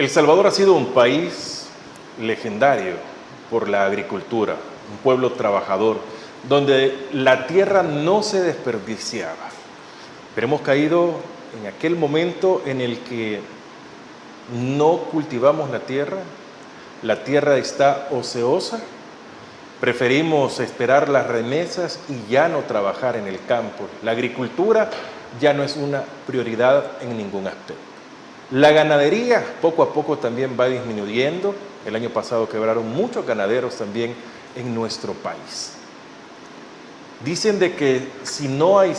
El Salvador ha sido un país legendario por la agricultura, un pueblo trabajador, donde la tierra no se desperdiciaba. Pero hemos caído en aquel momento en el que no cultivamos la tierra está ociosa, preferimos esperar las remesas y ya no trabajar en el campo. La agricultura ya no es una prioridad en ningún aspecto. La ganadería poco a poco también va disminuyendo. El año pasado quebraron muchos ganaderos también en nuestro país. Dicen de que si no hay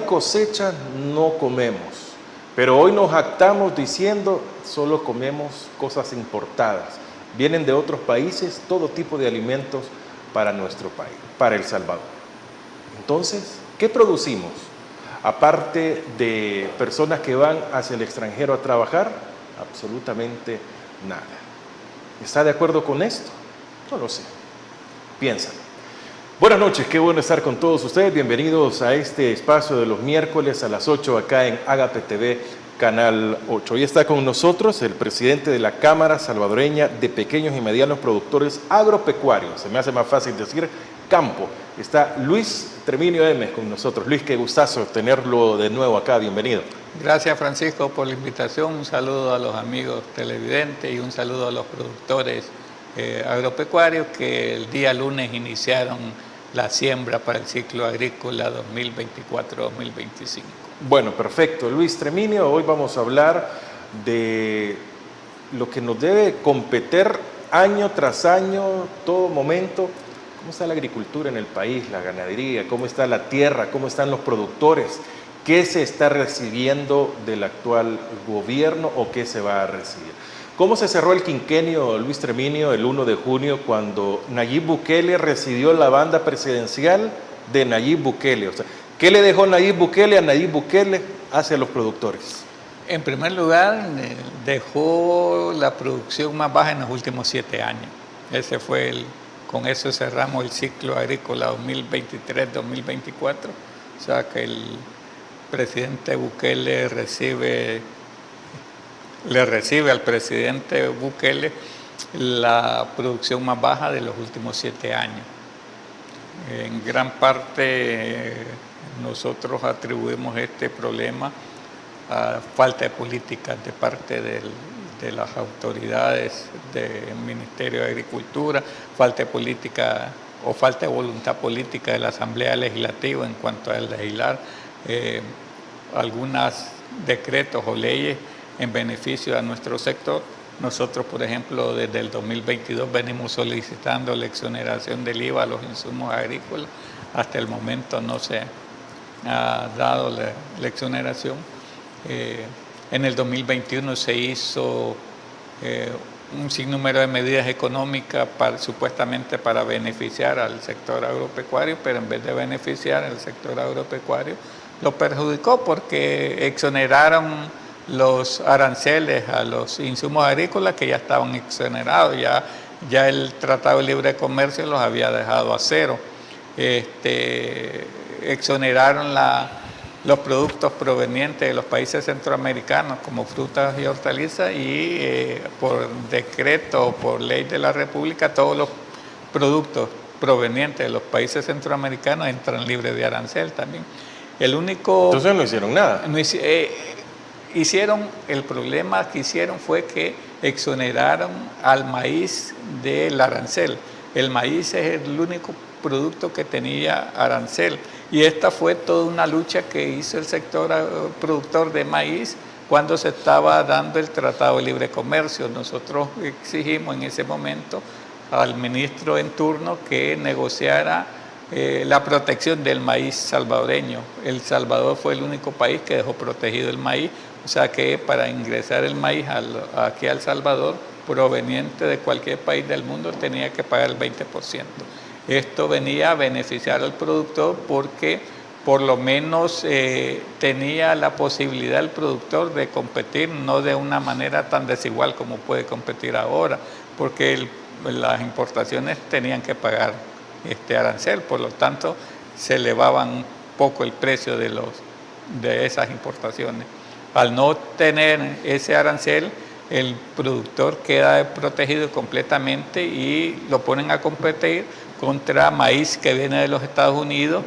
cosecha, no comemos. Pero hoy nos jactamos diciendo, solo comemos cosas importadas. Vienen de otros países todo tipo de alimentos para nuestro país, para El Salvador. Entonces, ¿qué producimos? Aparte de personas que van hacia el extranjero a trabajar, absolutamente nada. ¿Está de acuerdo con esto? No lo sé. Piensa. Buenas noches, qué bueno estar con todos ustedes. Bienvenidos a este espacio de los miércoles a las 8 acá en Agape TV, Canal 8. Hoy está con nosotros el presidente de la Cámara Salvadoreña de Pequeños y Medianos Productores Agropecuarios. Se me hace más fácil decir campo. Está Luis Treminio M con nosotros. Luis, qué gustazo tenerlo de nuevo acá. Bienvenido. Gracias, Francisco, por la invitación. Un saludo a los amigos televidentes y un saludo a los productores agropecuarios que el día lunes iniciaron la siembra para el ciclo agrícola 2024-2025. Bueno, perfecto. Luis Treminio, hoy vamos a hablar de lo que nos debe competir año tras año, todo momento. ¿Cómo está la agricultura en el país, la ganadería? ¿Cómo está la tierra? ¿Cómo están los productores? ¿Qué se está recibiendo del actual gobierno o qué se va a recibir? ¿Cómo se cerró el quinquenio, Luis Treminio, el 1 de junio, cuando Nayib Bukele recibió la banda presidencial de Nayib Bukele? O sea, ¿qué le dejó Nayib Bukele a Nayib Bukele hacia los productores? En primer lugar, dejó la producción más baja en los últimos 7 años. Con eso cerramos el ciclo agrícola 2023-2024. O sea que el presidente Bukele le recibe al presidente Bukele la producción más baja de los últimos 7 años. En gran parte nosotros atribuimos este problema a falta de políticas de parte de las autoridades del Ministerio de Agricultura, falta de política o falta de voluntad política de la Asamblea Legislativa en cuanto a legislar algunos decretos o leyes en beneficio a nuestro sector. Nosotros, por ejemplo, desde el 2022 venimos solicitando la exoneración del IVA a los insumos agrícolas. Hasta el momento no se ha dado la exoneración. En el 2021 se hizo un sinnúmero de medidas económicas supuestamente para beneficiar al sector agropecuario, pero en vez de beneficiar al sector agropecuario, lo perjudicó porque exoneraron los aranceles a los insumos agrícolas que ya estaban exonerados, ya el Tratado de Libre Comercio los había dejado a cero. Exoneraron los productos provenientes de los países centroamericanos como frutas y hortalizas y por decreto o por ley de la República todos los productos provenientes de los países centroamericanos entran libres de arancel también. Entonces no hicieron nada. El problema que hicieron fue que exoneraron al maíz del arancel. El maíz es el único producto que tenía arancel y esta fue toda una lucha que hizo el sector productor de maíz cuando se estaba dando el Tratado de Libre Comercio. Nosotros exigimos en ese momento al ministro en turno que negociara la protección del maíz salvadoreño. El Salvador fue el único país que dejó protegido el maíz, o sea que para ingresar el maíz aquí a El Salvador, proveniente de cualquier país del mundo, tenía que pagar el 20%. Esto venía a beneficiar al productor porque por lo menos tenía la posibilidad el productor de competir, no de una manera tan desigual como puede competir ahora, porque las importaciones tenían que pagar arancel, por lo tanto se elevaban un poco el precio de esas importaciones. Al no tener ese arancel, el productor queda protegido completamente y lo ponen a competir contra maíz que viene de los Estados Unidos,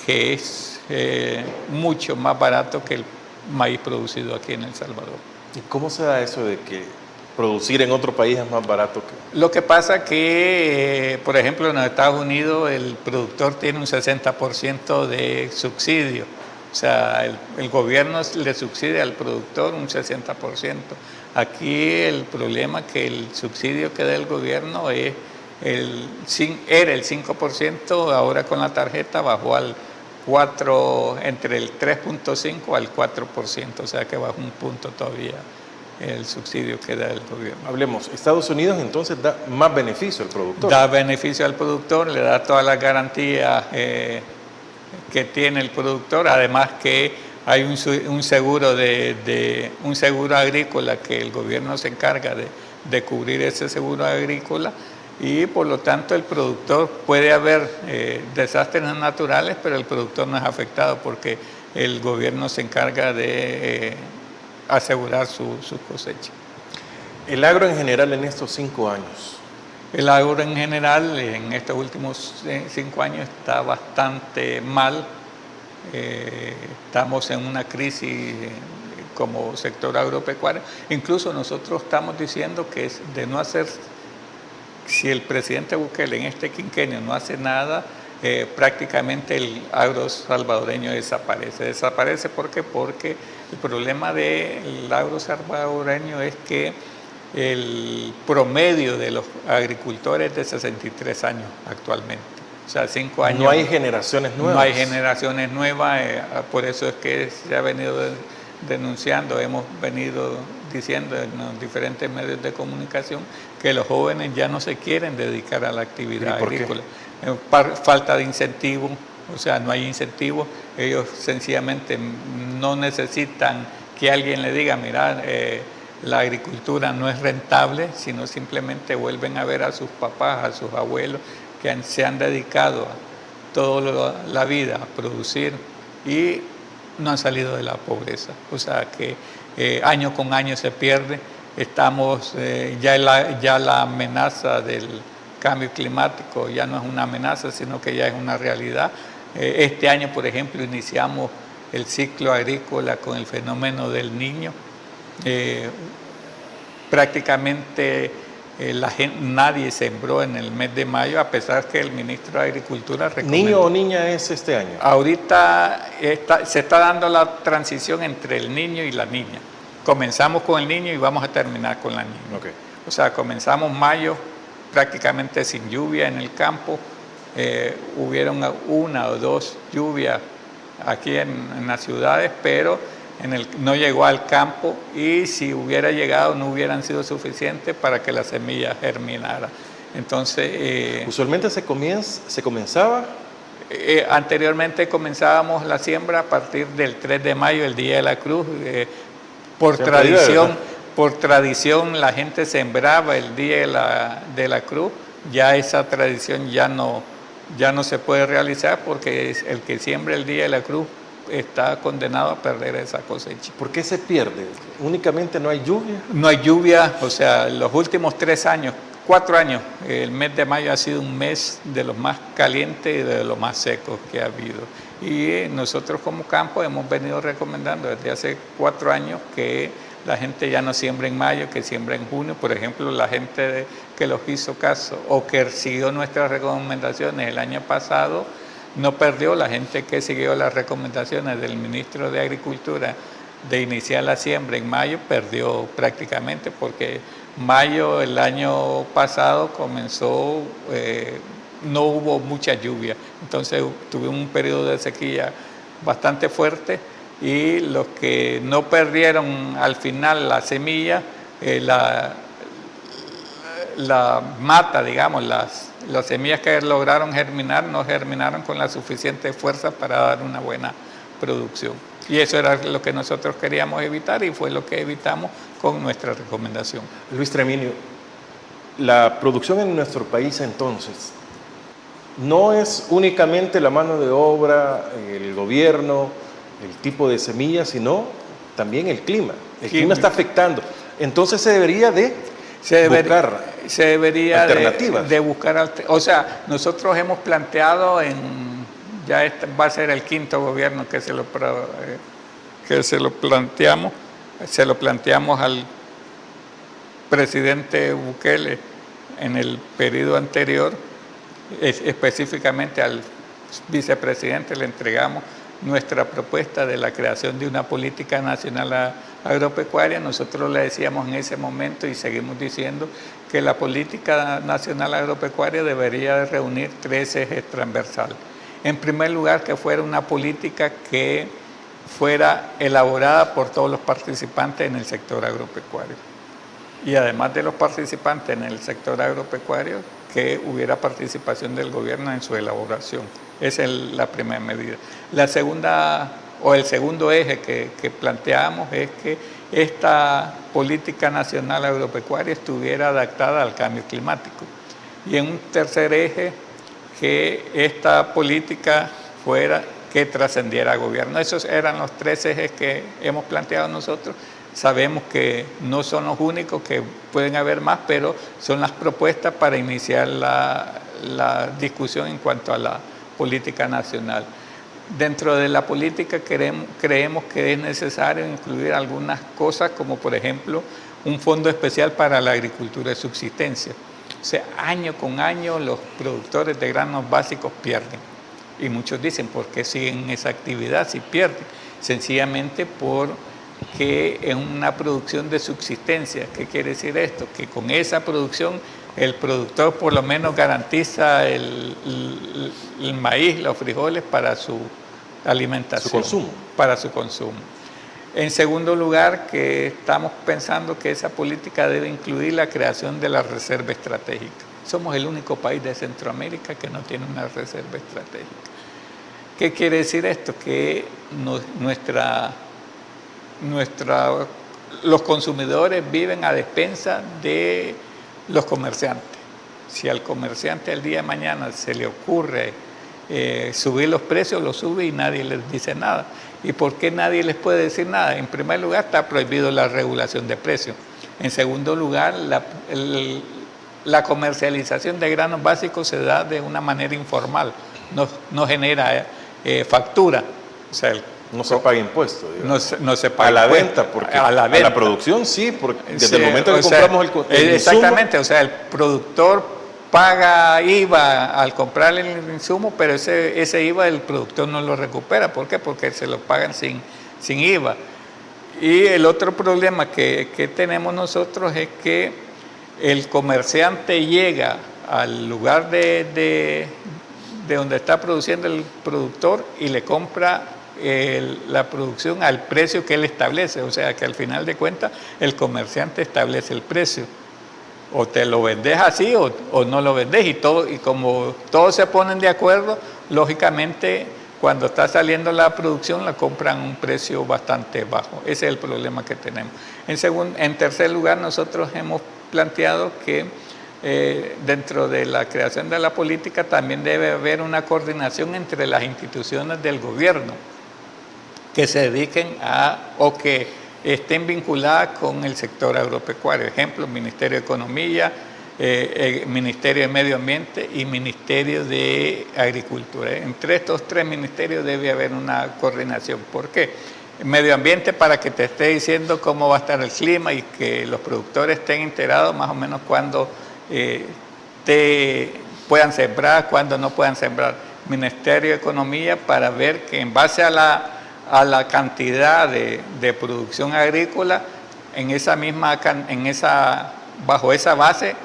que es mucho más barato que el maíz producido aquí en El Salvador. ¿Y cómo se da eso de que producir en otro país es más barato que...? Lo que pasa que, por ejemplo, en los Estados Unidos el productor tiene un 60% de subsidio. O sea, el gobierno le subsidia al productor un 60%. Aquí el problema es que el subsidio que da el gobierno era el 5%, ahora con la tarjeta bajó al 4%, entre el 3.5% al 4%, o sea que bajó un punto todavía el subsidio que da el gobierno. Hablemos, Estados Unidos entonces da más beneficio al productor. Da beneficio al productor, le da todas las garantías que tiene el productor, además que hay un seguro un seguro agrícola que el gobierno se encarga de cubrir ese seguro agrícola, y por lo tanto el productor, puede haber desastres naturales, pero el productor no es afectado porque el gobierno se encarga de asegurar su cosecha. El agro en general en estos 5 años. El agro en general en estos últimos 5 años está bastante mal. Estamos en una crisis como sector agropecuario. Incluso nosotros estamos diciendo que es de no hacer, si el presidente Bukele en este quinquenio no hace nada, prácticamente el agro salvadoreño desaparece. ¿Desaparece por qué? Porque el problema del agro salvadoreño es que el promedio de los agricultores es de 63 años actualmente. O sea, 5 años. No hay generaciones nuevas. No hay generaciones nuevas, por eso es que se ha venido denunciando, hemos venido diciendo en los diferentes medios de comunicación que los jóvenes ya no se quieren dedicar a la actividad agrícola. Falta de incentivo, o sea, no hay incentivo, ellos sencillamente no necesitan que alguien le diga, mira, la agricultura no es rentable, sino simplemente vuelven a ver a sus papás, a sus abuelos, que se han dedicado toda la vida a producir y no han salido de la pobreza. O sea que año con año se pierde. Estamos, ya la amenaza del cambio climático ya no es una amenaza, sino que ya es una realidad. Este año, por ejemplo, iniciamos el ciclo agrícola con el fenómeno del Niño. Prácticamente nadie sembró en el mes de mayo, a pesar que el ministro de Agricultura recomendó. ¿Niño o niña es este año? Ahorita se está dando la transición entre el niño y la niña. Comenzamos con el niño y vamos a terminar con la niña. Okay. O sea, comenzamos mayo prácticamente sin lluvia en el campo. Hubieron 1 o 2 lluvias aquí en las ciudades, pero no llegó al campo, y si hubiera llegado no hubieran sido suficientes para que la semilla germinara. Entonces, usualmente se comenzaba. Anteriormente comenzábamos la siembra a partir del 3 de mayo, el Día de la Cruz. Por tradición la gente sembraba el Día de la Cruz. Ya esa tradición ya no se puede realizar, porque el que siembra el Día de la Cruz está condenado a perder esa cosecha. ¿Por qué se pierde? ¿Únicamente no hay lluvia? No hay lluvia, o sea, los últimos 4 años, el mes de mayo ha sido un mes de los más calientes y de los más secos que ha habido. Y nosotros como campo hemos venido recomendando desde hace 4 años que la gente ya no siembra en mayo, que siembra en junio. Por ejemplo, la gente que los hizo caso o que siguió nuestras recomendaciones el año pasado, no perdió. La gente que siguió las recomendaciones del ministro de Agricultura de iniciar la siembra en mayo perdió prácticamente, porque mayo el año pasado comenzó, no hubo mucha lluvia, entonces tuvimos un periodo de sequía bastante fuerte, y los que no perdieron al final la semilla, la mata, digamos, las semillas que lograron germinar no germinaron con la suficiente fuerza para dar una buena producción. Y eso era lo que nosotros queríamos evitar, y fue lo que evitamos con nuestra recomendación. Luis Treminio, la producción en nuestro país entonces no es únicamente la mano de obra, el gobierno, el tipo de semillas, sino también el clima. El clima está afectando. Entonces se debería de buscar se debería alternativas. de buscar, o sea, nosotros hemos planteado ya este va a ser el quinto gobierno que se lo planteamos al presidente Bukele en el periodo anterior, específicamente al vicepresidente le entregamos nuestra propuesta de la creación de una política nacional agropecuaria. Nosotros le decíamos en ese momento y seguimos diciendo que la política nacional agropecuaria debería reunir 3 ejes transversales. En primer lugar, que fuera una política que fuera elaborada por todos los participantes en el sector agropecuario. Y además de los participantes en el sector agropecuario, que hubiera participación del gobierno en su elaboración. Esa es la primera medida. La segunda, o el segundo eje que planteamos es que esta política nacional agropecuaria estuviera adaptada al cambio climático. Y en un tercer eje, que esta política fuera que trascendiera al gobierno. Esos eran los 3 ejes que hemos planteado nosotros. Sabemos que no son los únicos, que pueden haber más, pero son las propuestas para iniciar la discusión en cuanto a la política nacional. Dentro de la política creemos que es necesario incluir algunas cosas, como por ejemplo un fondo especial para la agricultura de subsistencia. O sea, año con año los productores de granos básicos pierden. Y muchos dicen, ¿por qué siguen esa actividad si pierden? Sencillamente porque es una producción de subsistencia. ¿Qué quiere decir esto? Que con esa producción el productor por lo menos garantiza el maíz, los frijoles para su alimentación. Su consumo. Para su consumo. En segundo lugar, que estamos pensando que esa política debe incluir la creación de la reserva estratégica. Somos el único país de Centroamérica que no tiene una reserva estratégica. ¿Qué quiere decir esto? Que los consumidores viven a despensa de los comerciantes. Si al comerciante el día de mañana se le ocurre subir los precios, lo sube y nadie les dice nada. ¿Y por qué nadie les puede decir nada? En primer lugar, está prohibido la regulación de precios. En segundo lugar, la comercialización de granos básicos se da de una manera informal, no genera factura. O sea, no se paga impuesto. No se paga a la impuesto. Venta, porque a la venta. A la producción sí, porque desde Sí, el momento que compramos el exactamente, insumo, o sea, el productor paga IVA al comprar el insumo, pero ese IVA el productor no lo recupera. ¿Por qué? Porque se lo pagan sin IVA. Y el otro problema que tenemos nosotros es que el comerciante llega al lugar de donde está produciendo el productor y le compra la producción al precio que él establece. O sea que al final de cuentas el comerciante establece el precio. O te lo vendes así o no lo vendes. Y como todos se ponen de acuerdo, lógicamente cuando está saliendo la producción la compran a un precio bastante bajo. Ese es el problema que tenemos. En tercer lugar, nosotros hemos planteado que dentro de la creación de la política también debe haber una coordinación entre las instituciones del gobierno que se dediquen o que estén vinculadas con el sector agropecuario. Ejemplo, Ministerio de Economía, Ministerio de Medio Ambiente y Ministerio de Agricultura. Entre estos 3 ministerios debe haber una coordinación. ¿Por qué? Medio Ambiente para que te esté diciendo cómo va a estar el clima y que los productores estén enterados más o menos cuándo puedan sembrar, cuándo no puedan sembrar. Ministerio de Economía para ver que en base a la cantidad de producción agrícola, bajo esa base,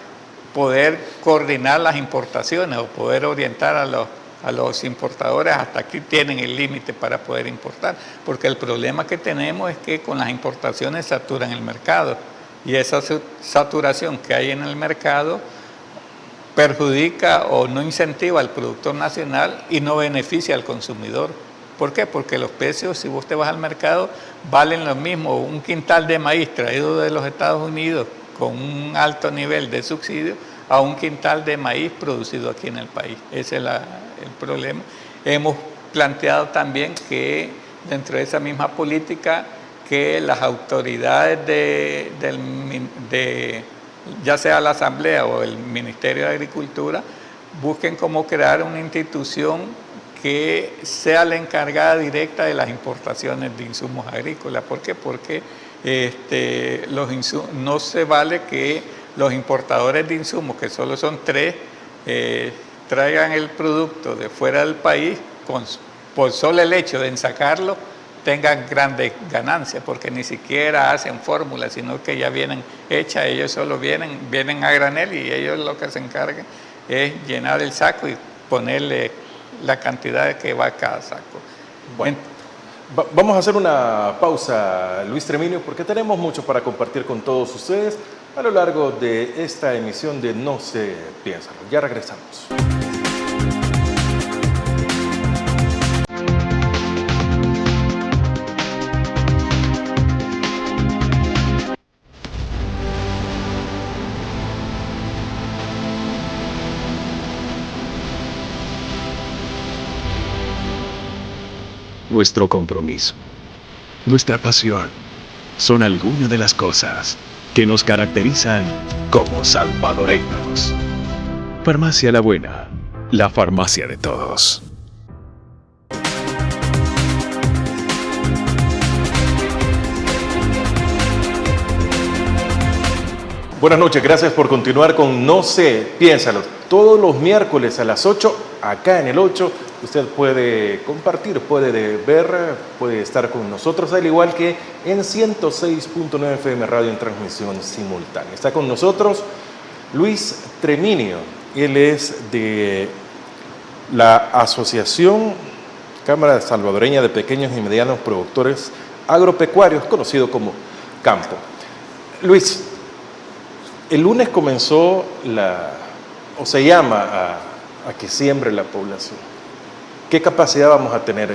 poder coordinar las importaciones o poder orientar a los importadores hasta aquí tienen el límite para poder importar. Porque el problema que tenemos es que con las importaciones saturan el mercado y esa saturación que hay en el mercado perjudica o no incentiva al productor nacional y no beneficia al consumidor. ¿Por qué? Porque los precios, si vos te vas al mercado, valen lo mismo. Un quintal de maíz traído de los Estados Unidos con un alto nivel de subsidio a un quintal de maíz producido aquí en el país. Ese es el problema. Hemos planteado también que dentro de esa misma política que las autoridades ya sea la Asamblea o el Ministerio de Agricultura, busquen cómo crear una institución que sea la encargada directa de las importaciones de insumos agrícolas. ¿Por qué? Porque no se vale que los importadores de insumos, que solo son 3, traigan el producto de fuera del país por solo el hecho de ensacarlo, tengan grandes ganancias, porque ni siquiera hacen fórmulas, sino que ya vienen hechas. Ellos solo vienen a granel, y ellos lo que se encargan es llenar el saco y ponerle la cantidad que va a cada saco. Bueno, vamos a hacer una pausa, Luis Treminio, porque tenemos mucho para compartir con todos ustedes a lo largo de esta emisión de No se piensa. Ya regresamos. Nuestro compromiso, nuestra pasión, son algunas de las cosas que nos caracterizan como salvadoreños. Farmacia La Buena, la farmacia de todos. Buenas noches, gracias por continuar con No sé, piénsalo. Todos los miércoles a las 8, acá en el 8, usted puede compartir, puede ver, puede estar con nosotros, al igual que en 106.9 FM Radio en transmisión simultánea. Está con nosotros Luis Treminio, él es de la Asociación Cámara Salvadoreña de Pequeños y Medianos Productores Agropecuarios, conocido como Campo. Luis, el lunes comenzó se llama a que siembre la población. ¿Qué capacidad vamos a tener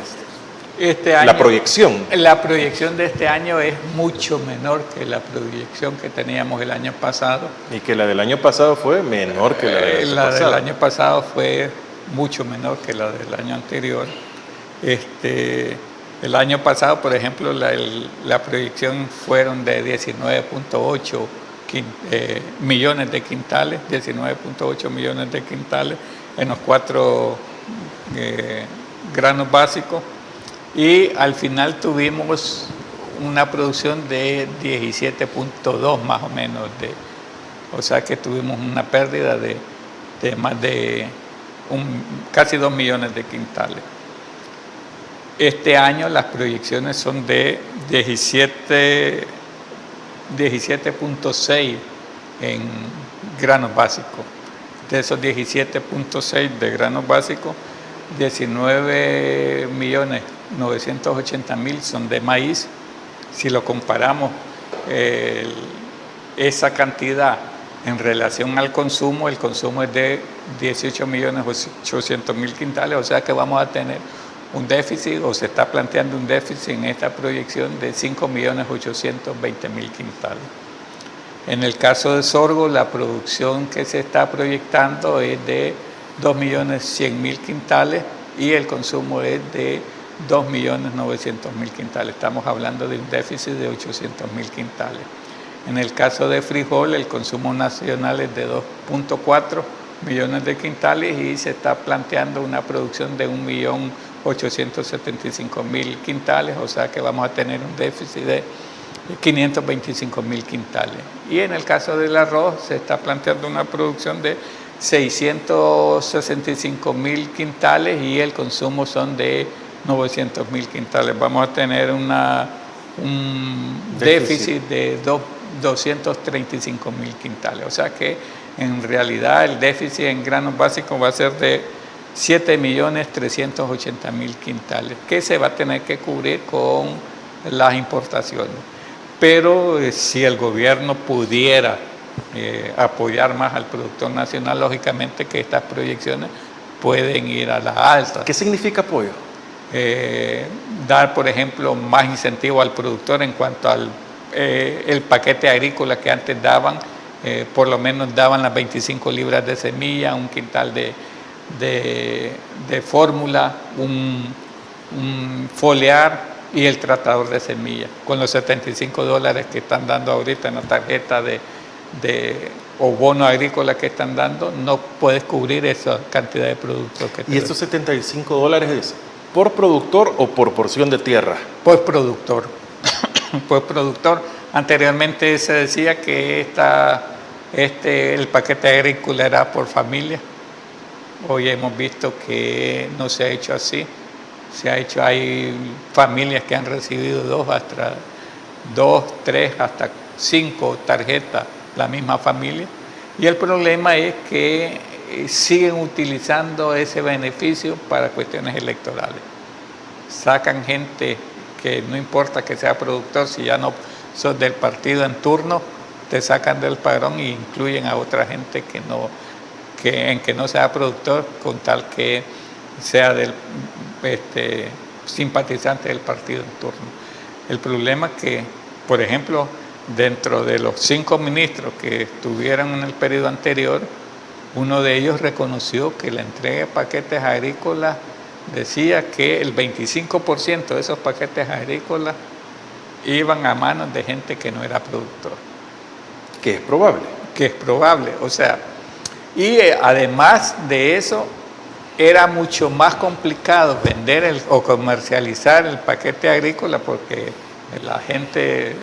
este año? La proyección. La proyección de este año es mucho menor que la proyección que teníamos el año pasado. Y que la del año pasado fue menor que la del año pasado. La del año pasado fue mucho menor que la del año anterior. El año pasado, por ejemplo, la proyección fueron de 19.8 millones de quintales, 19.8 millones de quintales en los 4 granos básicos, y al final tuvimos una producción de 17.2 más o menos, o sea que tuvimos una pérdida de más de casi 2 millones de quintales. Este año las proyecciones son de 17.6 en granos básicos. De esos 17.6 de granos básicos, 19.980.000 son de maíz. Si lo comparamos esa cantidad en relación al consumo, el consumo es de 18.800.000 quintales, o sea que vamos a tener un déficit, o se está planteando un déficit en esta proyección de 5.820.000 quintales. En el caso de sorgo, la producción que se está proyectando es de 2.100.000 quintales y el consumo es de 2.900.000 quintales. Estamos hablando de un déficit de 800.000 quintales. En el caso de frijol, el consumo nacional es de 2.4 millones de quintales y se está planteando una producción de 1.875.000 quintales, o sea que vamos a tener un déficit de 525.000 quintales. Y en el caso del arroz se está planteando una producción de 665.000 quintales y el consumo son de 900.000 quintales. Vamos a tener un déficit de 235.000 quintales. O sea que en realidad el déficit en granos básicos va a ser de 7.380.000 quintales, que se va a tener que cubrir con las importaciones. Pero si el gobierno pudiera apoyar más al productor nacional, lógicamente que estas proyecciones pueden ir a la alta. ¿Qué significa apoyo? Dar, por ejemplo, más incentivo al productor en cuanto al el paquete agrícola que antes daban, por lo menos daban las 25 libras de semilla, un quintal de fórmula, un foliar y el tratador de semillas. Con los $75 que están dando ahorita en la tarjeta o bono agrícola que están dando, no puedes cubrir esa cantidad de productos que te ¿Y estos $75 es por productor o por porción de tierra? Por productor. Por productor. Anteriormente se decía que el paquete agrícola era por familia. Hoy hemos visto que no se ha hecho así. Hay familias que han recibido 2, 3, hasta 5 tarjetas, la misma familia. Y el problema es que siguen utilizando ese beneficio para cuestiones electorales. Sacan gente que no importa que sea productor, si ya no sos del partido en turno, te sacan del padrón e incluyen a otra gente que no sea productor, con tal que sea simpatizante del partido en turno. El problema es que, por ejemplo, dentro de los 5 ministros que estuvieron en el periodo anterior, uno de ellos reconoció que la entrega de paquetes agrícolas decía que el 25% de esos paquetes agrícolas iban a manos de gente que no era productor. Que es probable. Que es probable, o sea, y además de eso, era mucho más complicado vender o comercializar el paquete agrícola porque la gente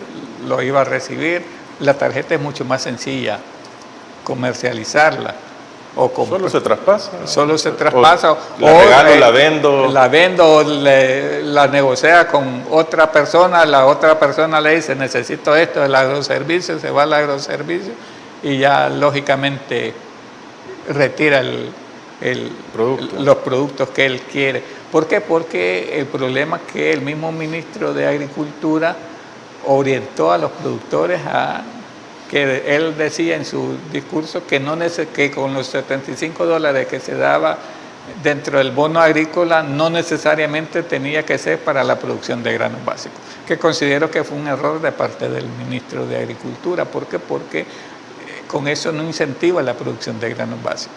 lo iba a recibir. La tarjeta es mucho más sencilla comercializarla. Solo se traspasa. Solo se traspasa. La regalo, la vendo. La vendo, la negocia con otra persona, la otra persona le dice, necesito esto del agroservicio, se va al agroservicio y ya lógicamente retira los productos que él quiere. ¿Por qué? Porque el problema es que el mismo ministro de Agricultura orientó a los productores que él decía en su discurso que con los $75 que se daba dentro del bono agrícola no necesariamente tenía que ser para la producción de granos básicos, que considero que fue un error de parte del ministro de Agricultura. ¿Por qué? Porque con eso no incentiva la producción de granos básicos.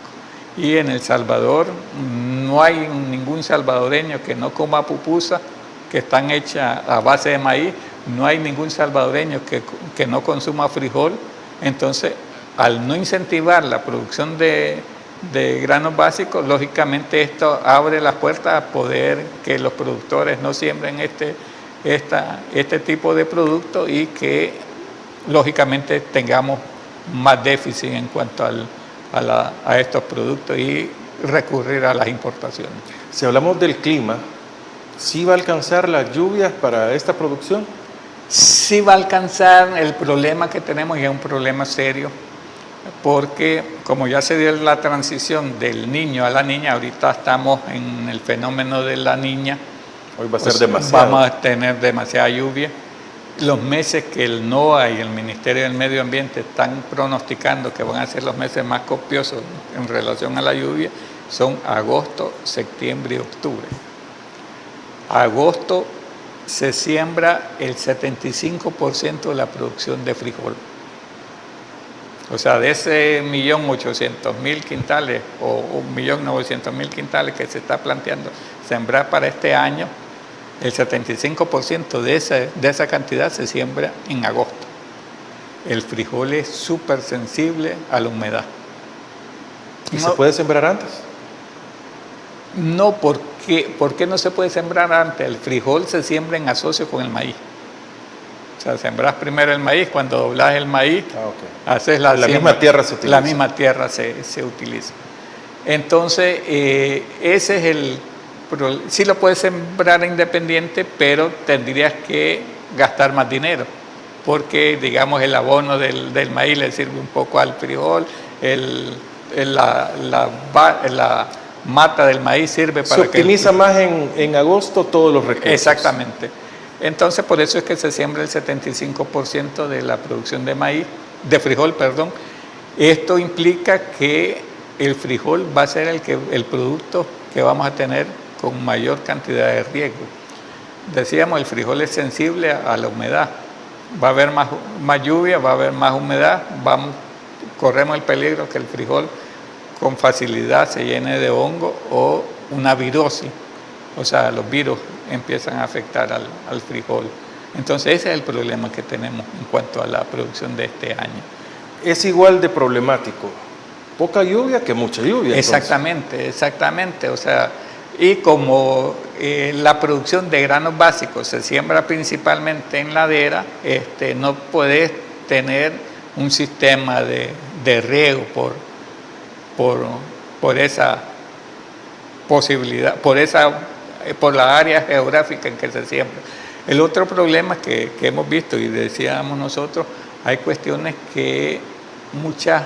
Y en El Salvador no hay ningún salvadoreño que no coma pupusas que están hechas a base de maíz. No hay ningún salvadoreño que no consuma frijol. Entonces, al no incentivar la producción de granos básicos, lógicamente esto abre las puertas a poder que los productores no siembren este tipo de productos y que lógicamente tengamos más déficit en cuanto a estos productos y recurrir a las importaciones. Si hablamos del clima, ¿sí va a alcanzar las lluvias para esta producción? Sí va a alcanzar. El problema que tenemos y es un problema serio, porque como ya se dio la transición del niño a la niña, ahorita estamos en el fenómeno de la niña. Hoy va a ser demasiado. Vamos a tener demasiada lluvia. Los meses que el NOAA y el Ministerio del Medio Ambiente están pronosticando que van a ser los meses más copiosos en relación a la lluvia son agosto, septiembre y octubre. Agosto se siembra el 75% de la producción de frijol. O sea, de ese 1.800.000 quintales o 1.900.000 quintales que se está planteando sembrar para este año, el 75% de esa cantidad se siembra en agosto. El frijol es súper sensible a la humedad. ¿Y se puede sembrar antes? No, ¿por qué no se puede sembrar antes? El frijol se siembra en asocio con el maíz. O sea, sembras primero el maíz, cuando doblas el maíz, haces la misma tierra se utiliza. La misma tierra se utiliza. Entonces, ese es el problema. Sí lo puedes sembrar independiente, pero tendrías que gastar más dinero, porque, digamos, el abono del maíz le sirve un poco al frijol, la mata del maíz sirve para se optimiza más en agosto todos los recursos. Exactamente. Entonces, por eso es que se siembra el 75% de la producción de frijol, perdón. Esto implica que el frijol va a ser el producto que vamos a tener con mayor cantidad de riego. Decíamos, el frijol es sensible a la humedad. Va a haber más lluvia, va a haber más humedad, corremos el peligro que el frijol con facilidad se llene de hongo o una virosis. o sea, los virus empiezan a afectar al frijol. Entonces ese es el problema que tenemos en cuanto a la producción de este año. Es igual de problemático, poca lluvia que mucha lluvia. Exactamente, exactamente, o sea, y como la producción de granos básicos se siembra principalmente en ladera, no puedes tener un sistema de riego por esa posibilidad, por la área geográfica en que se siembra. El otro problema que hemos visto, y decíamos nosotros, hay cuestiones que muchas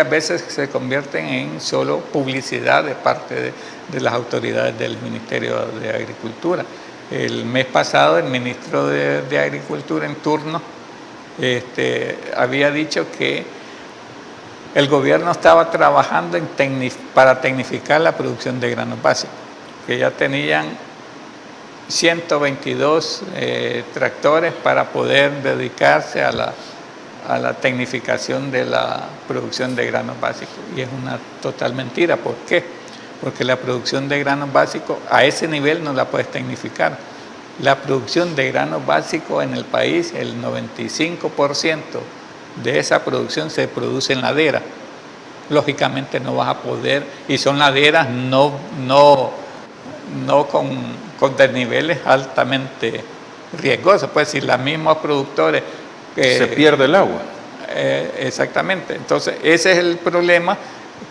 veces se convierten en solo publicidad de parte de las autoridades del Ministerio de Agricultura. El mes pasado el ministro de Agricultura en turno había dicho que el gobierno estaba trabajando para tecnificar la producción de granos básicos, que ya tenían 122 tractores para poder dedicarse a la tecnificación de la producción de granos básicos. Y es una total mentira. ¿Por qué? Porque la producción de granos básicos a ese nivel no la puedes tecnificar. La producción de granos básicos en el país, el 95% de esa producción se produce en ladera. Lógicamente no vas a poder, y son laderas no con desniveles altamente riesgosos, pues si los mismos productores... se pierde el agua. Exactamente, entonces ese es el problema,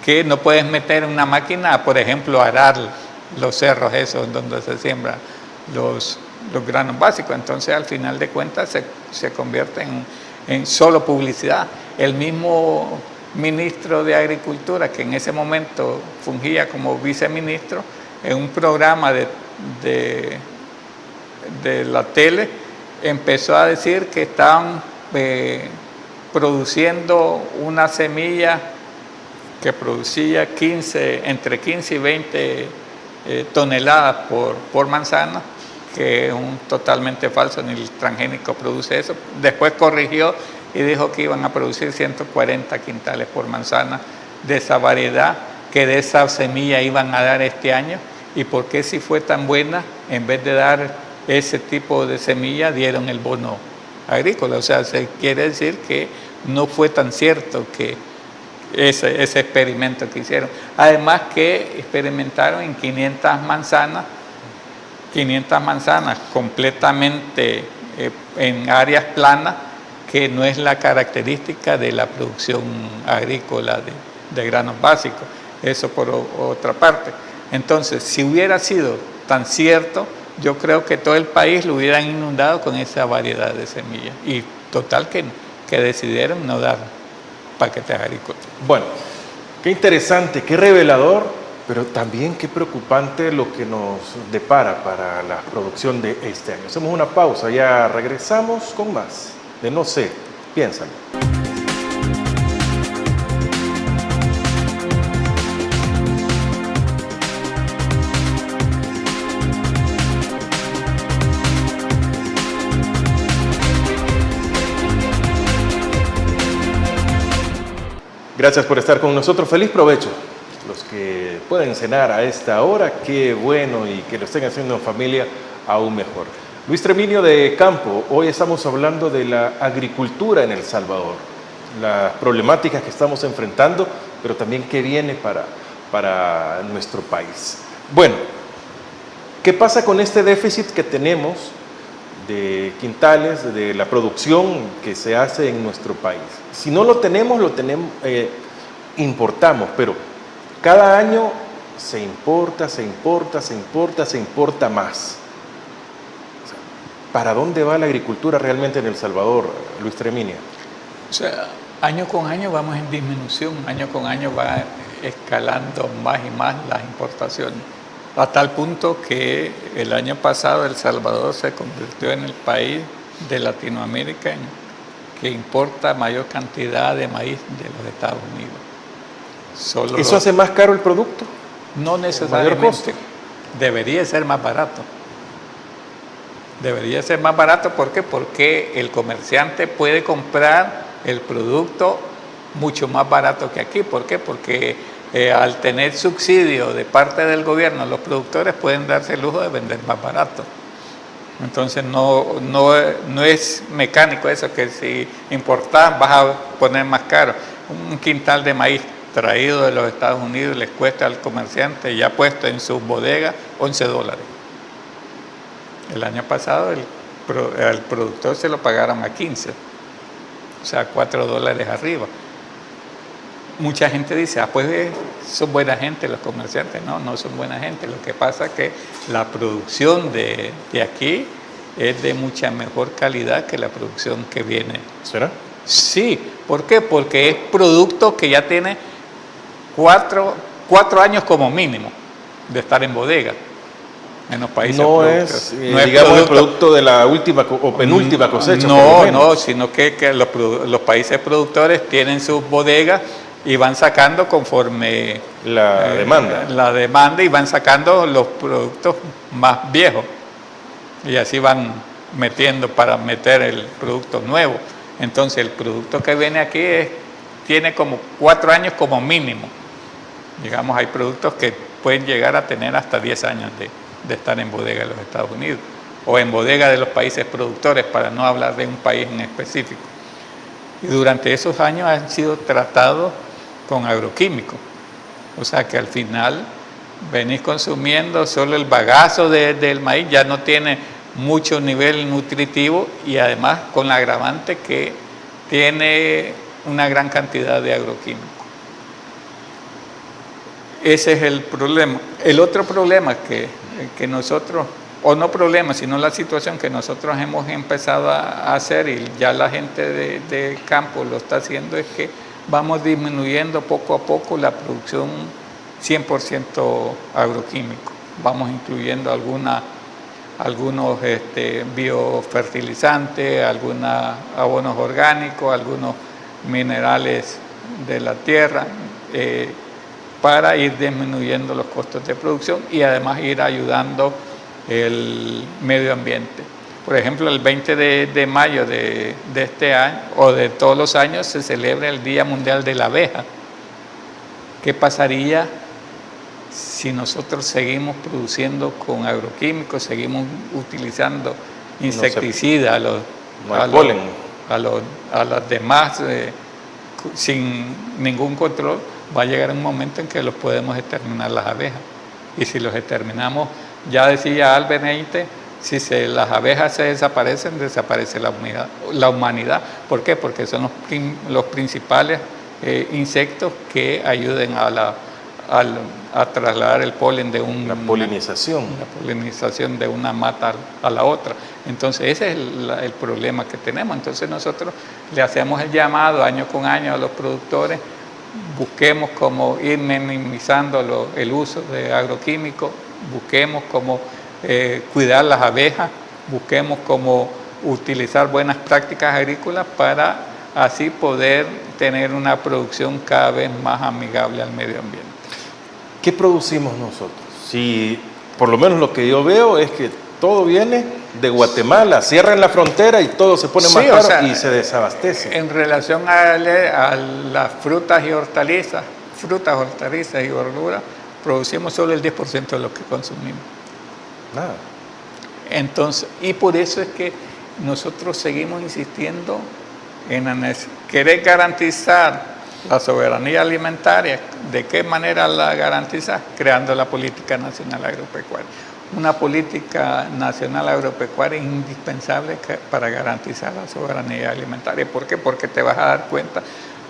que no puedes meter una máquina, por ejemplo, a arar los cerros esos donde se siembran los granos básicos. Entonces al final de cuentas se convierte en solo publicidad. El mismo ministro de Agricultura, que en ese momento fungía como viceministro, en un programa de la tele, empezó a decir que estaban produciendo una semilla que producía entre 15 y 20 toneladas por manzana, que es totalmente falso, ni el transgénico produce eso. Después corrigió y dijo que iban a producir 140 quintales por manzana de esa variedad, que de esa semilla iban a dar este año. ¿Y por qué, si fue tan buena, en vez de dar ese tipo de semilla, dieron el bono agrícola? O sea, se quiere decir que no fue tan cierto que ese experimento que hicieron. Además que experimentaron en 500 manzanas completamente en áreas planas, que no es la característica de la producción agrícola de granos básicos. Eso por otra parte. Entonces, si hubiera sido tan cierto, yo creo que todo el país lo hubieran inundado con esa variedad de semillas. Y total que decidieron no dar paquetes agrícolas. Bueno, qué interesante, qué revelador, pero también qué preocupante lo que nos depara para la producción de este año. Hacemos una pausa, ya regresamos con más de No sé, piénsalo. Gracias por estar con nosotros. Feliz provecho. Los que pueden cenar a esta hora, qué bueno, y que lo estén haciendo en familia, aún mejor. Luis Treminio de Campo, hoy estamos hablando de la agricultura en El Salvador, las problemáticas que estamos enfrentando, pero también qué viene para nuestro país. Bueno, ¿qué pasa con este déficit que tenemos de quintales, de la producción que se hace en nuestro país? Si no lo tenemos, importamos, pero cada año se importa más. ¿Para dónde va la agricultura realmente en El Salvador, Luis Treminio? O sea, año con año vamos en disminución, año con año va escalando más y más las importaciones, a tal punto que el año pasado El Salvador se convirtió en el país de Latinoamérica que importa mayor cantidad de maíz de los Estados Unidos. ¿Eso hace más caro el producto? No necesariamente. Debería ser más barato. Debería ser más barato, ¿por qué? Porque el comerciante puede comprar el producto mucho más barato que aquí. ¿Por qué? Porque al tener subsidio de parte del gobierno, los productores pueden darse el lujo de vender más barato. Entonces no es mecánico eso, que si importas vas a poner más caro. Un quintal de maíz traído de los Estados Unidos les cuesta al comerciante ya puesto en sus bodegas $11. El año pasado al productor se lo pagaron a 15, o sea, $4 arriba. Mucha gente dice, pues son buena gente los comerciantes. No son buena gente. Lo que pasa es que la producción de aquí es de mucha mejor calidad que la producción que viene. ¿Será? Sí, ¿por qué? Porque es producto que ya tiene 4 años como mínimo de estar en bodega en los países no productores. es, digamos, el producto de la última o penúltima cosecha. No, sino que los países productores tienen sus bodegas y van sacando conforme la demanda y van sacando los productos más viejos y así van metiendo para meter el producto nuevo. Entonces el producto que viene aquí tiene como 4 años como mínimo. Digamos, hay productos que pueden llegar a tener hasta 10 años de estar en bodega de los Estados Unidos o en bodega de los países productores, para no hablar de un país en específico. Y durante esos años han sido tratados con agroquímicos. O sea que al final venís consumiendo solo el bagazo del maíz, ya no tiene mucho nivel nutritivo y además con la agravante que tiene una gran cantidad de agroquímicos. Ese es el problema. El otro problema que nosotros, o no problema, sino la situación que nosotros hemos empezado a hacer y ya la gente de campo lo está haciendo, es que vamos disminuyendo poco a poco la producción 100% agroquímico. Vamos incluyendo algunos biofertilizantes, algunos abonos orgánicos, algunos minerales de la tierra, para ir disminuyendo los costos de producción y además ir ayudando el medio ambiente. Por ejemplo, el 20 de mayo de este año, o de todos los años, se celebra el Día Mundial de la Abeja. ¿Qué pasaría si nosotros seguimos produciendo con agroquímicos, seguimos utilizando insecticidas a las demás sin ningún control? Va a llegar un momento en que los podemos exterminar las abejas. Y si los exterminamos, ya decía Albert Einstein, si las abejas se desaparecen, desaparece la humanidad. ¿Por qué? Porque son los principales insectos que ayuden a trasladar el polen de la polinización. La polinización de una mata a la otra. Entonces ese es el problema que tenemos. Entonces nosotros le hacemos el llamado año con año a los productores: busquemos cómo ir minimizando el uso de agroquímicos, busquemos cómo cuidar las abejas, busquemos cómo utilizar buenas prácticas agrícolas para así poder tener una producción cada vez más amigable al medio ambiente. ¿Qué producimos nosotros? Si por lo menos lo que yo veo es que todo viene de Guatemala, cierran la frontera y todo se pone más caro y se desabastece. En relación a las frutas y hortalizas y verduras, producimos solo el 10% de lo que consumimos. Nada. Entonces, y por eso es que nosotros seguimos insistiendo en querer garantizar la soberanía alimentaria. ¿De qué manera la garantizar? Creando la Política Nacional Agropecuaria. Una política nacional agropecuaria es indispensable para garantizar la soberanía alimentaria. ¿Por qué? Porque te vas a dar cuenta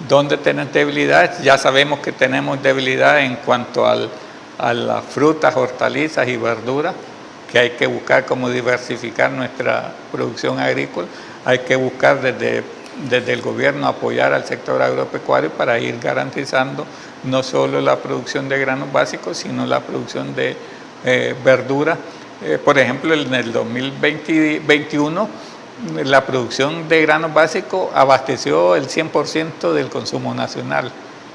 dónde tenés debilidades. Ya sabemos que tenemos debilidad en cuanto a las frutas, hortalizas y verduras, que hay que buscar cómo diversificar nuestra producción agrícola. Hay que buscar desde el gobierno apoyar al sector agropecuario para ir garantizando no solo la producción de granos básicos, sino la producción de verduras. Por ejemplo, en el 2021 la producción de granos básicos abasteció el 100% del consumo nacional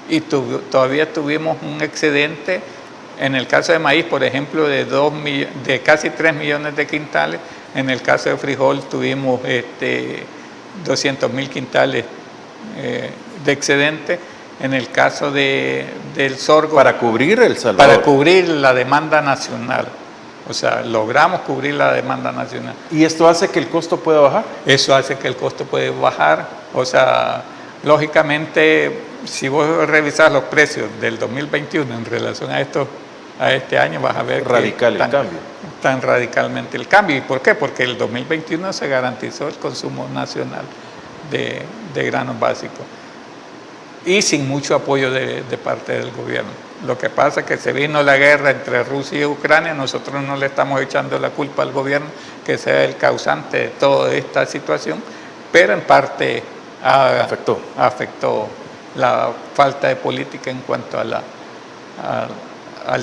y todavía tuvimos un excedente. En el caso de maíz, por ejemplo, de casi 3 millones de quintales. En el caso de frijol tuvimos 200.000 quintales de excedente. En el caso del sorgo, Para cubrir El Salvador. para cubrir la demanda nacional. O sea, logramos cubrir la demanda nacional. ¿Y esto hace que el costo pueda bajar? Eso hace que el costo puede bajar. O sea, lógicamente, si vos revisas los precios del 2021 en relación a este año, vas a ver Radical el cambio. Tan radicalmente el cambio. ¿Y por qué? Porque el 2021 se garantizó el consumo nacional de granos básicos y sin mucho apoyo de parte del gobierno. Lo que pasa es que se vino la guerra entre Rusia y Ucrania, nosotros no le estamos echando la culpa al gobierno que sea el causante de toda esta situación, pero en parte afectó la falta de política en cuanto al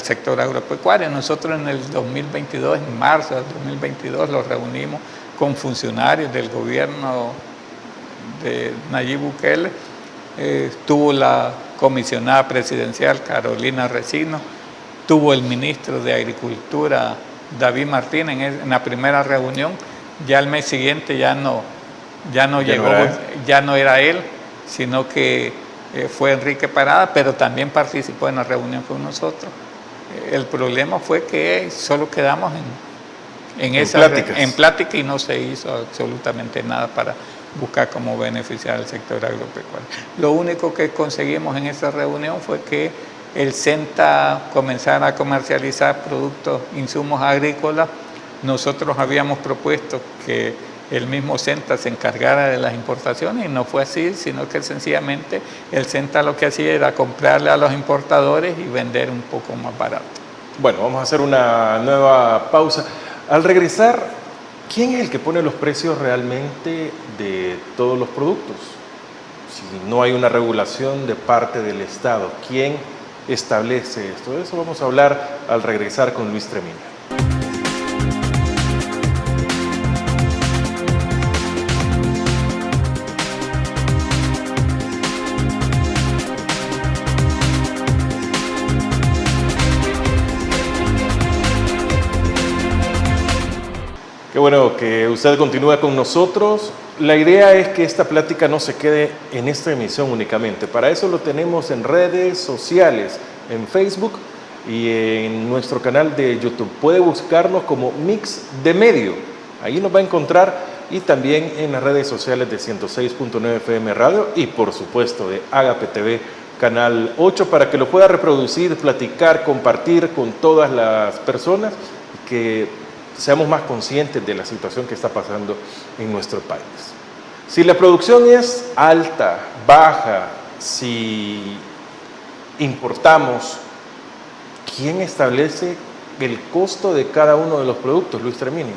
sector agropecuario. Nosotros en el 2022, en marzo del 2022, los reunimos con funcionarios del gobierno de Nayib Bukele. Tuvo la comisionada presidencial Carolina Recino, tuvo el ministro de Agricultura David Martínez en la primera reunión. Ya el mes siguiente ya no era él, sino que fue Enrique Parada, pero también participó en la reunión con nosotros. El problema fue que solo quedamos en plática y no se hizo absolutamente nada para buscar cómo beneficiar al sector agropecuario. Lo único que conseguimos en esa reunión fue que el CENTA comenzara a comercializar productos, insumos agrícolas. Nosotros habíamos propuesto que el mismo CENTA se encargara de las importaciones y no fue así, sino que sencillamente el CENTA lo que hacía era comprarle a los importadores y vender un poco más barato. Bueno, vamos a hacer una nueva pausa. Al regresar, ¿quién es el que pone los precios realmente de todos los productos? Si no hay una regulación de parte del Estado, ¿quién establece esto? De eso vamos a hablar al regresar con Luis Tremina. Qué bueno que usted continúa con nosotros. La idea es que esta plática no se quede en esta emisión únicamente. Para eso lo tenemos en redes sociales, en Facebook y en nuestro canal de YouTube. Puede buscarnos como Mix de Medio. Ahí nos va a encontrar y también en las redes sociales de 106.9 FM Radio y por supuesto de Agape TV Canal 8 para que lo pueda reproducir, platicar, compartir con todas las personas que seamos más conscientes de la situación que está pasando en nuestro país. Si la producción es alta, baja, si importamos, ¿quién establece el costo de cada uno de los productos, Luis Tremini?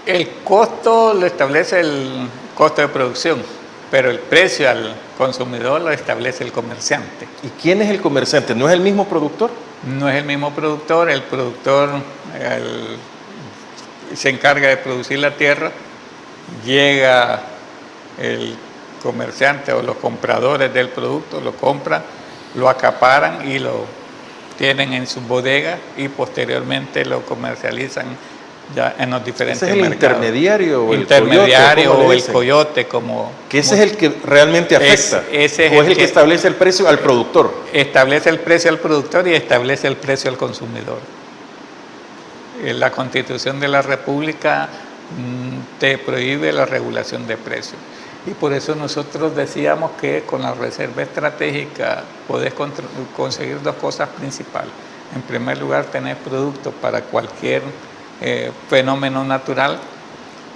El costo lo establece el costo de producción, pero el precio al consumidor lo establece el comerciante. ¿Y quién es el comerciante? ¿No es el mismo productor? No es el mismo productor, el productor se encarga de producir la tierra, llega el comerciante o los compradores del producto, lo compran, lo acaparan y lo tienen en su bodega y posteriormente lo comercializan ya en los diferentes mercados. ¿Ese es el intermediario o el coyote? Que ese es el que realmente afecta. ¿O es el que establece el precio al productor? Establece el precio al productor y establece el precio al consumidor. La Constitución de la República te prohíbe la regulación de precios. Y por eso nosotros decíamos que con la reserva estratégica podés conseguir dos cosas principales. En primer lugar, tener productos para cualquier fenómeno natural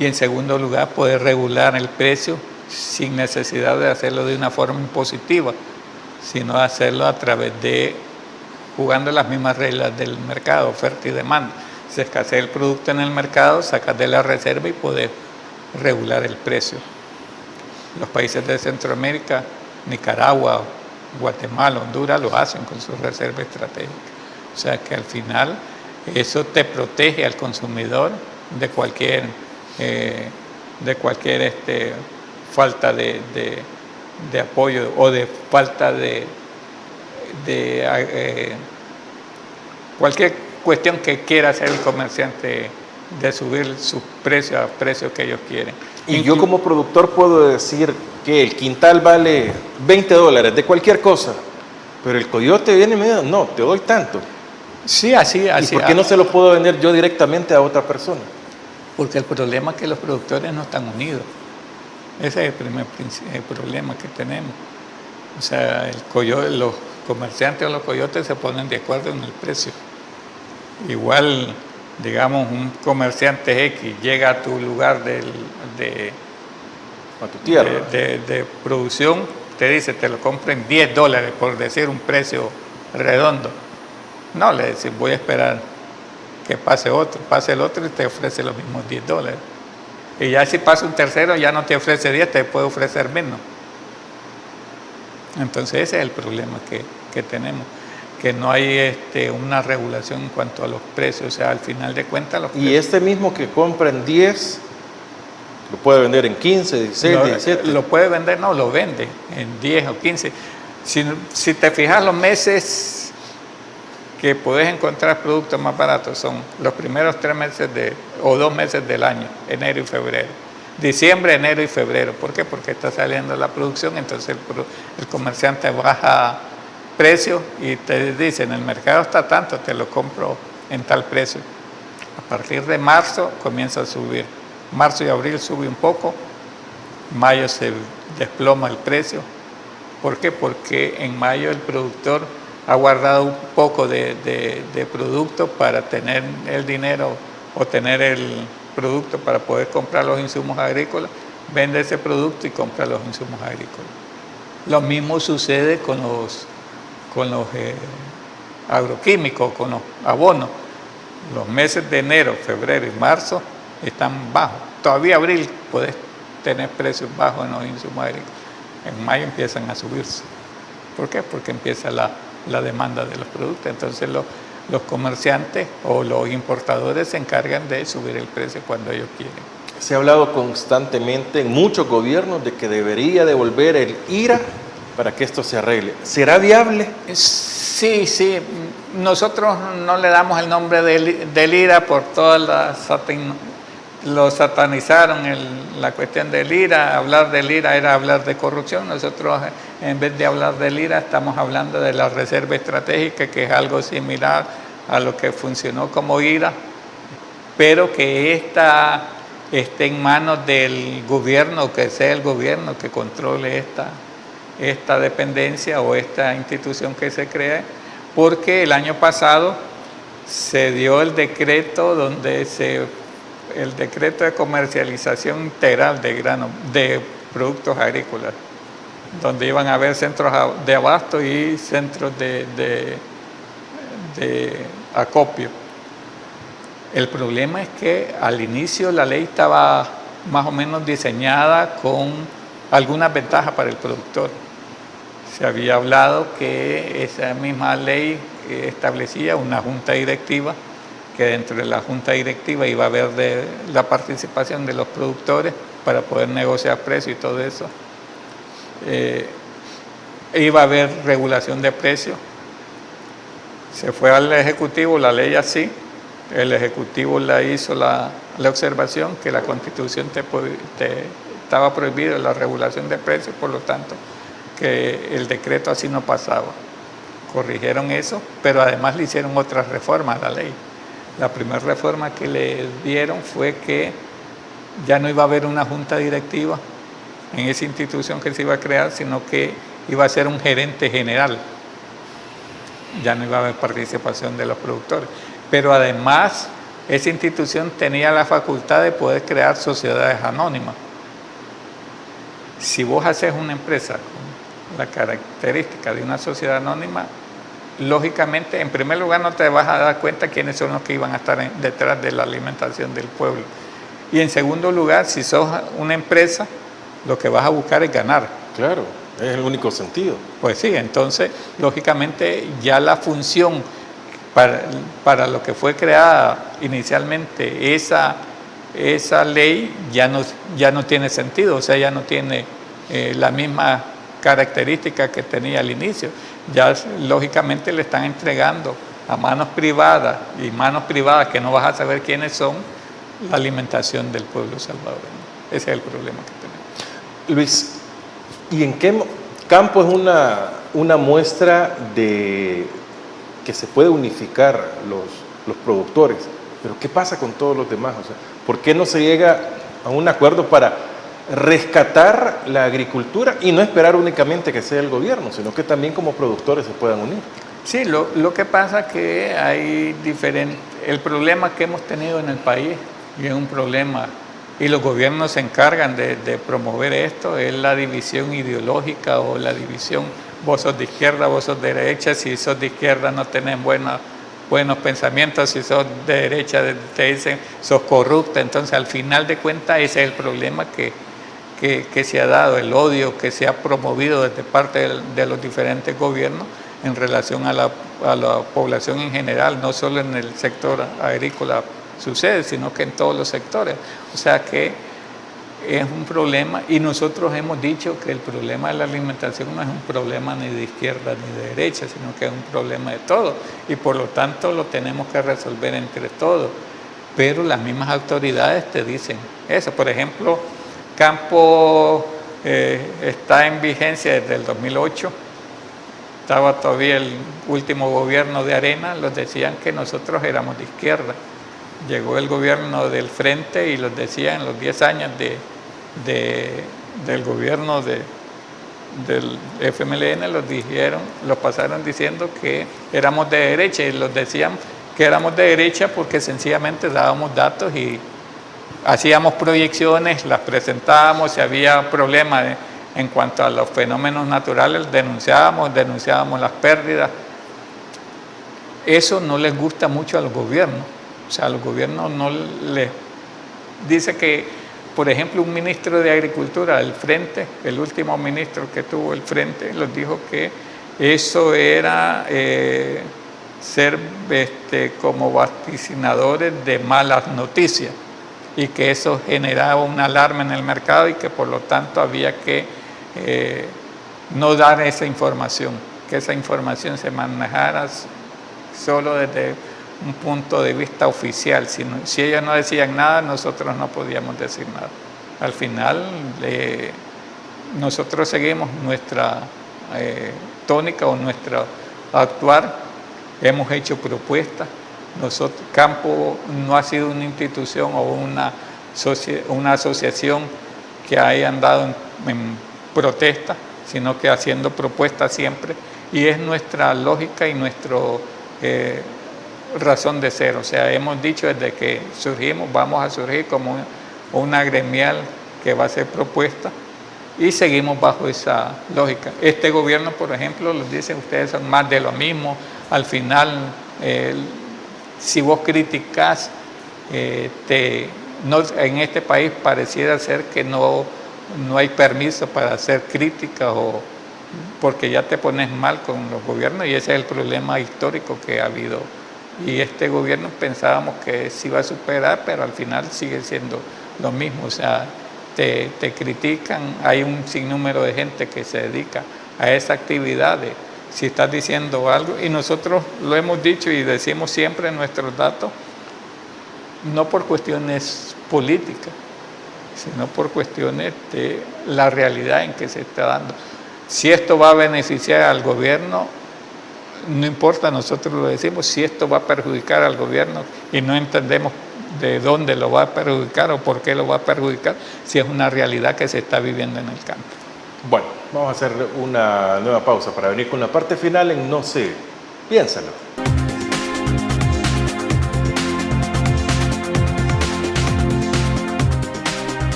y en segundo lugar, poder regular el precio sin necesidad de hacerlo de una forma impositiva, sino hacerlo a través de jugando las mismas reglas del mercado, oferta y demanda. Se escasea el producto en el mercado, sacas de la reserva y poder regular el precio. Los países de Centroamérica, Nicaragua, Guatemala, Honduras lo hacen con su reserva estratégica. O sea que al final eso te protege al consumidor de cualquier falta de apoyo o de falta de cualquier cuestión que quiera hacer el comerciante de subir sus precios a precios que ellos quieren. Y yo como productor puedo decir que el quintal vale $20 de cualquier cosa, pero el coyote viene y me dice, no, te doy tanto. Sí, así. ¿Y por qué no se lo puedo vender yo directamente a otra persona? Porque el problema es que los productores no están unidos. Ese es el problema que tenemos. O sea, los comerciantes o los coyotes se ponen de acuerdo en el precio. Igual, digamos, un comerciante X llega a tu lugar A tu tierra. de producción, te dice, te lo compro en $10, por decir un precio redondo. No, le decís, voy a esperar que pase el otro y te ofrece los mismos $10. Y ya si pasa un tercero, ya no te ofrece 10, te puede ofrecer menos. Entonces ese es el problema que tenemos, que no hay una regulación en cuanto a los precios. O sea, al final de cuentas los Y precios, este mismo que compra en 10, lo puede vender en 15, 16, 17. lo puede vender, no, lo vende en 10 o 15. Si te fijas, los meses que puedes encontrar productos más baratos son los primeros 3 meses o 2 meses del año, enero y febrero. Diciembre, enero y febrero. ¿Por qué? Porque está saliendo la producción, entonces el comerciante baja precio y te dice, en el mercado está tanto, te lo compro en tal precio. A partir de marzo comienza a subir. Marzo y abril sube un poco, mayo se desploma el precio. ¿Por qué? Porque en mayo el productor ha guardado un poco de producto para tener el dinero o tener el producto para poder comprar los insumos agrícolas, vende ese producto y compra los insumos agrícolas. Lo mismo sucede con los agroquímicos, con los abonos. Los meses de enero, febrero y marzo están bajos. Todavía abril puedes tener precios bajos en los insumos agrícolas. En mayo empiezan a subirse. ¿Por qué? Porque empieza la demanda de los productos. Entonces los comerciantes o los importadores se encargan de subir el precio cuando ellos quieren. Se ha hablado constantemente en muchos gobiernos de que debería devolver el IRA para que esto se arregle. ¿Será viable? Sí. Nosotros no le damos el nombre del IRA por todas lo satanizaron la cuestión del IRA. Hablar del IRA era hablar de corrupción. Nosotros, en vez de hablar del IRA, estamos hablando de la reserva estratégica, que es algo similar a lo que funcionó como IRA, pero que esté en manos del gobierno, que sea el gobierno que controle esta dependencia o esta institución que se crea, porque el año pasado se dio el decreto el decreto de comercialización integral de productos agrícolas, donde iban a haber centros de abasto y centros de acopio. El problema es que al inicio la ley estaba más o menos diseñada con algunas ventajas para el productor. Se había hablado que esa misma ley establecía una junta directiva, que dentro de la junta directiva iba a haber la participación de los productores para poder negociar precios y todo eso. Iba a haber regulación de precios. Se fue al Ejecutivo la ley así. El Ejecutivo hizo la observación que la Constitución estaba prohibida la regulación de precios, por lo tanto, que el decreto así no pasaba. Corrigieron eso, pero además le hicieron otras reformas a la ley. La primera reforma que le dieron fue que ya no iba a haber una junta directiva en esa institución que se iba a crear, sino que iba a ser un gerente general. Ya no iba a haber participación de los productores. Pero además, esa institución tenía la facultad de poder crear sociedades anónimas. Si vos haces una empresa con la característica de una sociedad anónima, lógicamente, en primer lugar, no te vas a dar cuenta quiénes son los que iban a estar detrás de la alimentación del pueblo. Y en segundo lugar, si sos una empresa, lo que vas a buscar es ganar. Claro, es el único sentido. Pues sí, entonces, lógicamente, ya la función para lo que fue creada inicialmente esa ley ya no tiene sentido, o sea, ya no tiene la misma característica que tenía al inicio. Ya lógicamente le están entregando a manos privadas, y manos privadas que no vas a saber quiénes son, la alimentación del pueblo salvadoreño. Ese es el problema que tenemos. Luis, ¿y en qué campo es una muestra de que se puede unificar los productores? Pero ¿qué pasa con todos los demás? O sea, ¿por qué no se llega a un acuerdo para rescatar la agricultura y no esperar únicamente que sea el gobierno, sino que también como productores se puedan unir? Sí, lo que pasa es que hay el problema que hemos tenido en el país, y es un problema, y los gobiernos se encargan de promover esto, es la división ideológica o la división, vos sos de izquierda, vos sos de derecha, si sos de izquierda no tenés buenos pensamientos, si sos de derecha te dicen sos corrupta. Entonces al final de cuentas ese es el problema que se ha dado, el odio que se ha promovido desde parte de los diferentes gobiernos en relación a la población en general, no solo en el sector agrícola sucede, sino que en todos los sectores. O sea que es un problema, y nosotros hemos dicho que el problema de la alimentación no es un problema ni de izquierda ni de derecha, sino que es un problema de todos, y por lo tanto lo tenemos que resolver entre todos. Pero las mismas autoridades te dicen eso. Por ejemplo, Campo está en vigencia desde el 2008, estaba todavía el último gobierno de Arena, los decían que nosotros éramos de izquierda. Llegó el gobierno del Frente y los decían en los 10 años del gobierno del FMLN, los pasaron diciendo que éramos de derecha, y los decían que éramos de derecha porque sencillamente dábamos datos y hacíamos proyecciones, las presentábamos, si había problemas en cuanto a los fenómenos naturales, denunciábamos las pérdidas. Eso no les gusta mucho a los gobiernos. O sea, a los gobiernos no les dice que, por ejemplo, un ministro de Agricultura del Frente, el último ministro que tuvo el Frente, los dijo que eso era ser como vaticinadores de malas noticias, y que eso generaba una alarma en el mercado y que por lo tanto había que no dar esa información, que esa información se manejara solo desde un punto de vista oficial. Si ellos no decían nada, nosotros no podíamos decir nada. Al final, nosotros seguimos nuestra tónica o nuestro actuar. Hemos hecho propuestas. Campo no ha sido una institución o una asociación que haya andado en protesta, sino que haciendo propuestas siempre. Y es nuestra lógica y nuestra razón de ser. O sea, hemos dicho desde que surgimos, vamos a surgir como una gremial que va a hacer propuestas, y seguimos bajo esa lógica. Este gobierno, por ejemplo, les dicen ustedes son más de lo mismo. Al final, si vos criticás, en este país pareciera ser que no hay permiso para hacer críticas, porque ya te pones mal con los gobiernos, y ese es el problema histórico que ha habido. Y este gobierno pensábamos que se iba a superar, pero al final sigue siendo lo mismo. O sea, te critican, hay un sinnúmero de gente que se dedica a esa actividad si estás diciendo algo, y nosotros lo hemos dicho y decimos siempre en nuestros datos, no por cuestiones políticas, sino por cuestiones de la realidad en que se está dando. Si esto va a beneficiar al gobierno, no importa, nosotros lo decimos. Si esto va a perjudicar al gobierno y no entendemos de dónde lo va a perjudicar o por qué lo va a perjudicar, si es una realidad que se está viviendo en el campo. Bueno, vamos a hacer una nueva pausa para venir con la parte final en No sé, piénsalo.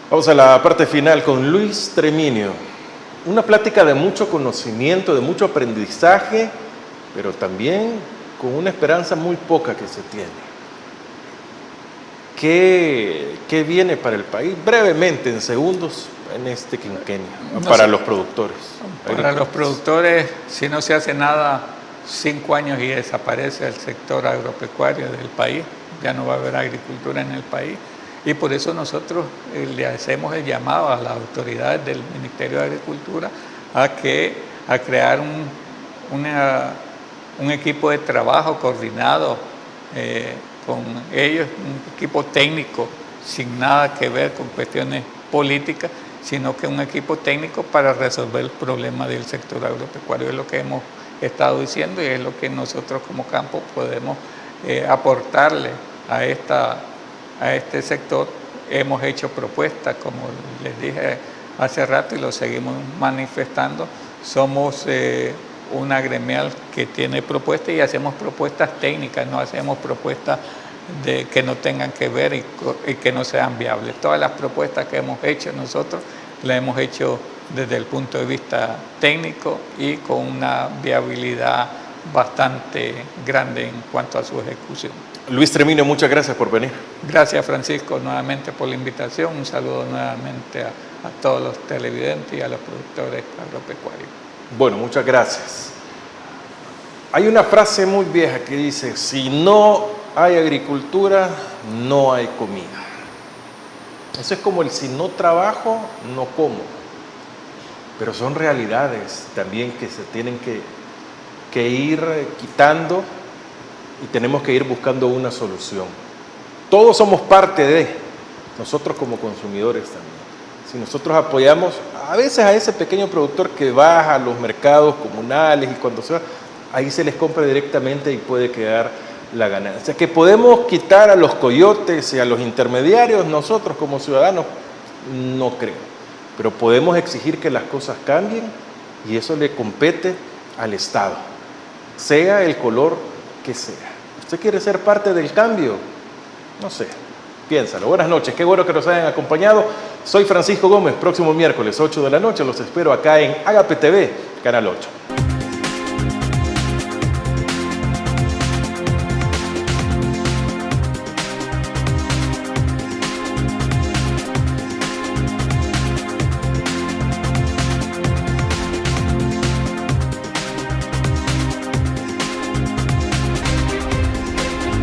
Vamos a la parte final con Luis Treminio. Una plática de mucho conocimiento, de mucho aprendizaje, pero también con una esperanza muy poca que se tiene. ¿Qué viene para el país? Brevemente, en segundos, en este quinquenio, para los productores. Para los productores, si no se hace nada, 5 años y desaparece el sector agropecuario del país. Ya no va a haber agricultura en el país. Y por eso nosotros le hacemos el llamado a las autoridades del Ministerio de Agricultura a crear un equipo de trabajo coordinado con ellos, un equipo técnico sin nada que ver con cuestiones políticas, sino que un equipo técnico para resolver el problema del sector agropecuario. Es lo que hemos estado diciendo y es lo que nosotros como campo podemos aportarle a este sector. Hemos hecho propuestas, como les dije hace rato, y lo seguimos manifestando. Somos una gremial que tiene propuestas y hacemos propuestas técnicas, no hacemos propuestas que no tengan que ver y que no sean viables. Todas las propuestas que hemos hecho nosotros las hemos hecho desde el punto de vista técnico y con una viabilidad bastante grande en cuanto a su ejecución. Luis Tremino, muchas gracias por venir. Gracias, Francisco, nuevamente por la invitación. Un saludo nuevamente a todos los televidentes y a los productores agropecuarios. Bueno, muchas gracias. Hay una frase muy vieja que dice, si no hay agricultura, no hay comida. Eso es como el si no trabajo, no como. Pero son realidades también que se tienen que ir quitando y tenemos que ir buscando una solución. Todos somos parte de, nosotros como consumidores también. Si nosotros apoyamos a veces a ese pequeño productor que baja a los mercados comunales y cuando se va, ahí se les compra directamente y puede quedar la ganancia. Que podemos quitar a los coyotes y a los intermediarios, nosotros como ciudadanos, no creo. Pero podemos exigir que las cosas cambien y eso le compete al Estado, sea el color que sea. ¿Usted quiere ser parte del cambio? No sé, piénsalo. Buenas noches, qué bueno que nos hayan acompañado. Soy Francisco Gómez, próximo miércoles 8 de la noche los espero acá en Agape TV, Canal 8.